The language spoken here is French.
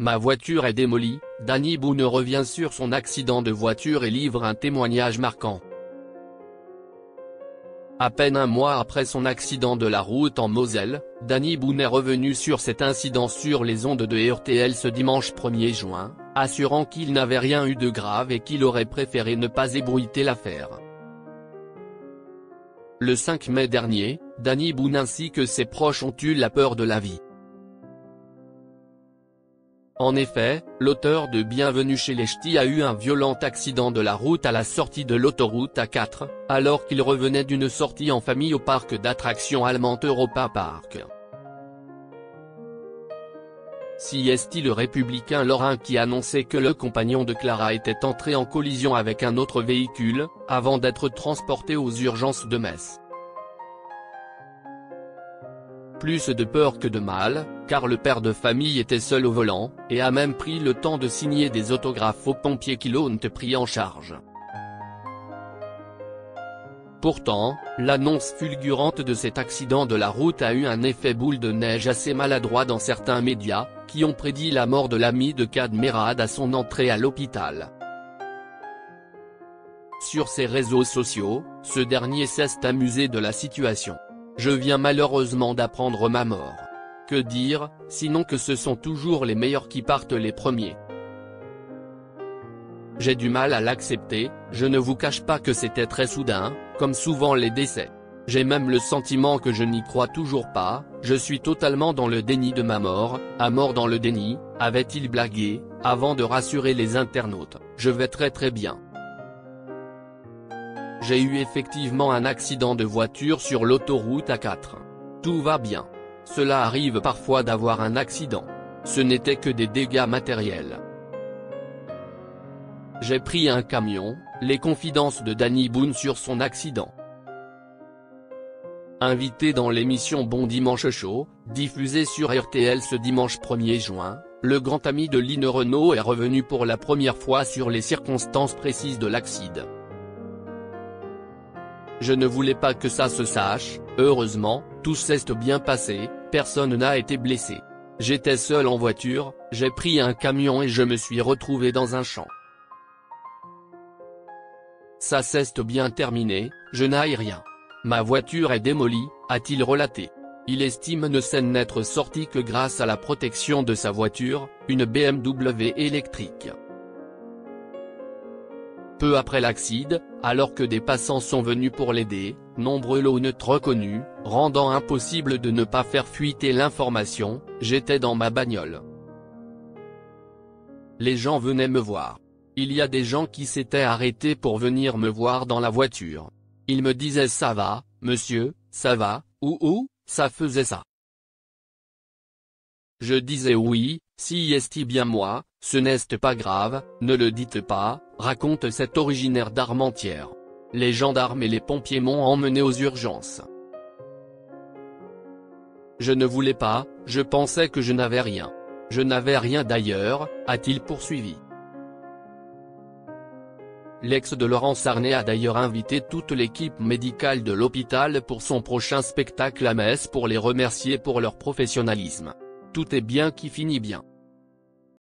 Ma voiture est démolie, Danny Boone revient sur son accident de voiture et livre un témoignage marquant. À peine un mois après son accident de la route en Moselle, Danny Boone est revenu sur cet incident sur les ondes de RTL ce dimanche 1er juin, assurant qu'il n'avait rien eu de grave et qu'il aurait préféré ne pas ébruiter l'affaire. Le 5 mai dernier, Danny Boone ainsi que ses proches ont eu la peur de la vie. En effet, l'auteur de Bienvenue chez les Ch'tis a eu un violent accident de la route à la sortie de l'autoroute A4, alors qu'il revenait d'une sortie en famille au parc d'attractions allemand Europa Park. C'est le républicain lorrain qui annonçait que le compagnon de Clara était entré en collision avec un autre véhicule, avant d'être transporté aux urgences de Metz. Plus de peur que de mal, car le père de famille était seul au volant, et a même pris le temps de signer des autographes aux pompiers qui l'ont pris en charge. Pourtant, l'annonce fulgurante de cet accident de la route a eu un effet boule de neige assez maladroit dans certains médias, qui ont prédit la mort de l'ami de Kad Merad à son entrée à l'hôpital. Sur ses réseaux sociaux, ce dernier s'est amusé de la situation. Je viens malheureusement d'apprendre ma mort. Que dire, sinon que ce sont toujours les meilleurs qui partent les premiers. J'ai du mal à l'accepter, je ne vous cache pas que c'était très soudain, comme souvent les décès. J'ai même le sentiment que je n'y crois toujours pas, je suis totalement dans le déni de ma mort, à mort dans le déni, avait-il blagué, avant de rassurer les internautes, je vais très bien. J'ai eu effectivement un accident de voiture sur l'autoroute A4. Tout va bien. Cela arrive parfois d'avoir un accident. Ce n'était que des dégâts matériels. J'ai pris un camion, les confidences de Danny Boone sur son accident. Invité dans l'émission Bon Dimanche Show, diffusée sur RTL ce dimanche 1er juin, le grand ami de Line Renaud est revenu pour la première fois sur les circonstances précises de l'accident. Je ne voulais pas que ça se sache, heureusement, tout s'est bien passé, personne n'a été blessé. J'étais seul en voiture, j'ai pris un camion et je me suis retrouvé dans un champ. Ça s'est bien terminé, je n'ai rien. Ma voiture est démolie, a-t-il relaté. Il estime ne s'en être sorti que grâce à la protection de sa voiture, une BMW électrique. Peu après l'accident, alors que des passants sont venus pour l'aider, nombreux l'ont reconnu, rendant impossible de ne pas faire fuiter l'information, j'étais dans ma bagnole. Les gens venaient me voir. Il y a des gens qui s'étaient arrêtés pour venir me voir dans la voiture. Ils me disaient ça va, monsieur, ça va, ou, ça faisait ça. Je disais oui, si est bien moi, ce n'est pas grave, ne le dites pas, raconte cet originaire d'Armentières. Les gendarmes et les pompiers m'ont emmené aux urgences. Je ne voulais pas, je pensais que je n'avais rien. Je n'avais rien d'ailleurs, a-t-il poursuivi. L'ex de Laurence Arnay a d'ailleurs invité toute l'équipe médicale de l'hôpital pour son prochain spectacle à Metz pour les remercier pour leur professionnalisme. Tout est bien qui finit bien.